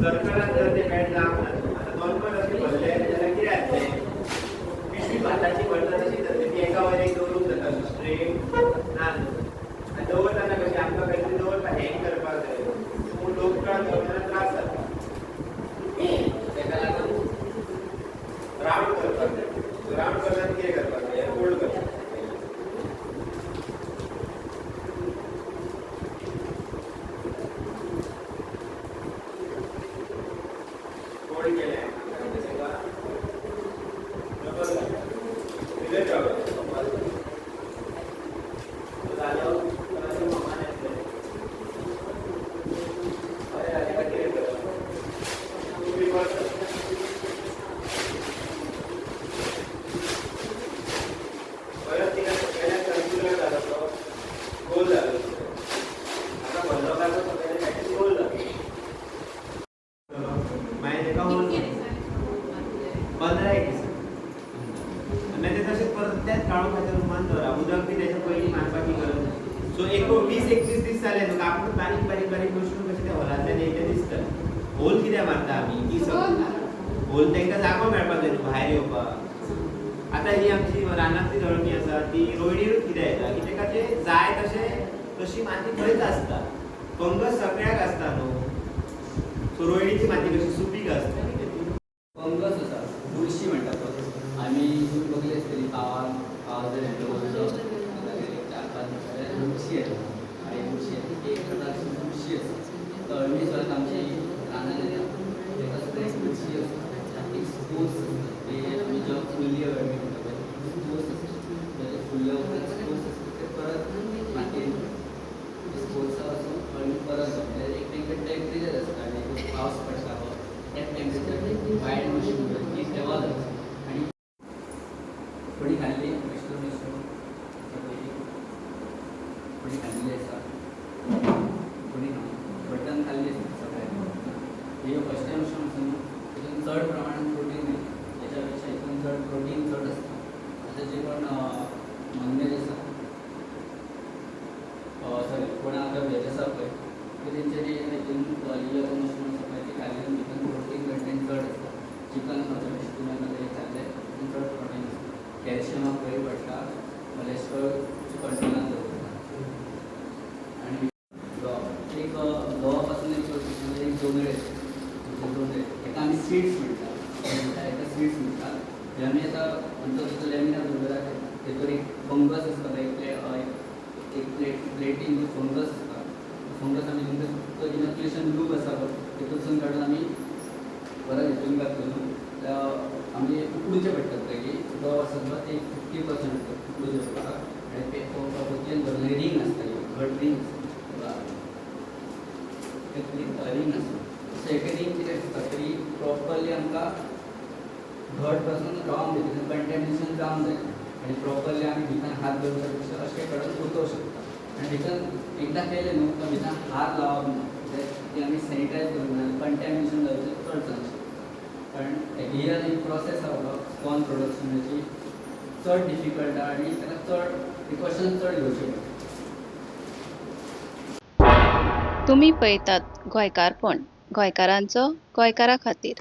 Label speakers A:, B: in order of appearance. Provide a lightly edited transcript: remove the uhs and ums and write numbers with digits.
A: सरकारान जर ते बॅट जावंक ना आता 2 असे भरले जाल्यार कितें जातलें पिशवी भाताची भरता तशी जातली ती एका वयर एक दवरूंक जाता स्ट्रेट ना आनी दवरतना कशी आमकां खंय तरी दवरता हँग करपाक जाय पूण लोक दवरतना त्रास जाता तेका लागून रावंड करपाक जाय रावंड करताना कितें करपाक जाय फोल्ड करपाक सो 20-21 दीस जाले न्हू आपण बारीक बारीक बारीक गोष्टी कशें त्या हॉलांतल्यान येयले दिसता होल कित्याक मारता आमी की होल तांकां जागो मेळपाक जाय न्हू भायर येवपाक आतां ही आमची रानांतली दळणी आसा ती रोयडीरूच कित्याक येता की ताका जें जाय तशी माती खंयच आसता फंगस सगळ्याक आसता न्हू सो रोयडीची माती कशी सुपीक आसता
B: फंगस आसा बुरशी म्हणटा तो आमी बघली आसतली पावस जर बुरशी येता आणि बुरशी येता ती एक प्रकारची बुरशी आसा तळणी सुद्दां आमची रानांत येता तेका सुद्दां एक बुरशी आसा एक स्पोर्स आसता ते आमी जो फुल्ल्यो म्हणटा पळय स्पोर्स आसता ते फुल्ल्या उपरांत स्पोर्स आसता ते परत मातयेन स्पोर्सा वचून तळणी परत जाता एक टेम्परेचर आसता आनी पावस पडटा त्या टेम्परेचर वायड मशीन ती तेवा जाता आनी कोणी खाल्ली कोणी खाल्ली आसा कोणी बटन खाल्ली आसा सगळ्यांनी हे फर्स्ट टायम अशें आसा न्हू तितून चड प्रमाणात प्रोटीन न्ही तेच्या पेक्षा हितून चड प्रोटीन चड आसता आतां जे कोण नॉनवेज आसा सॉरी कोण आतां वेज आसा पळय ते तेंच्यांनी हितून मशरूम आसा पळय ती खाल्ली हितून प्रोटीन कंटेंट चड आसता चिकन खावचे पेक्षा तुमी आतां खाल्ले हितून चड प्रोटीन आसता कॅल्शियमाक बरी पडटा कोलेस्ट्रॉल कंट्रोलान दवरता एक गवा पासून एक जोंदळे ताका आमी सीड्स म्हणटा एका सीड्स म्हणटा जे आमी आतां म्हणटा तितून लॅमिना दवरला तेतून एक फंगस आसता एक प्लेटीन फंगस आसता फंगस आमी तो इनक्युलेशन लूप आसा तेतून काडून आमी परत हितून घातलो न्हू जाल्यार आमी उकडूचे पडटात पयलीं गव आसा ते 50% उकडूचे पडटा आनी ते पोतयेन भरलें रिंग आसता घट रिंग रिंग आसता सो एक रिंग कितें आसता तरी प्रॉपरली आमकां घट पासून रावंक जाय तितून कंटेमिनेशन जावंक जाय आनी प्रॉपरली आमी भितर हात दवरता पेक्षा अशें करून उरतोवंक शकता आनी भितर एकदां केलें न्हू तो भितर हात लावप ना ती आमी सॅनिटायज करूंक जाय कंटेमिनेशन जावचें चड चान्स कारण हियर एक प्रोसेस आसा स्पॉन प्रोडक्शनाची चड डिफिकल्ट आनी ताका चड प्रिकॉशन चड घेवचे पडटा
C: तुम्ही पळयतात गोंयकारपण गोंयकारांचो गोंयकारा खातीर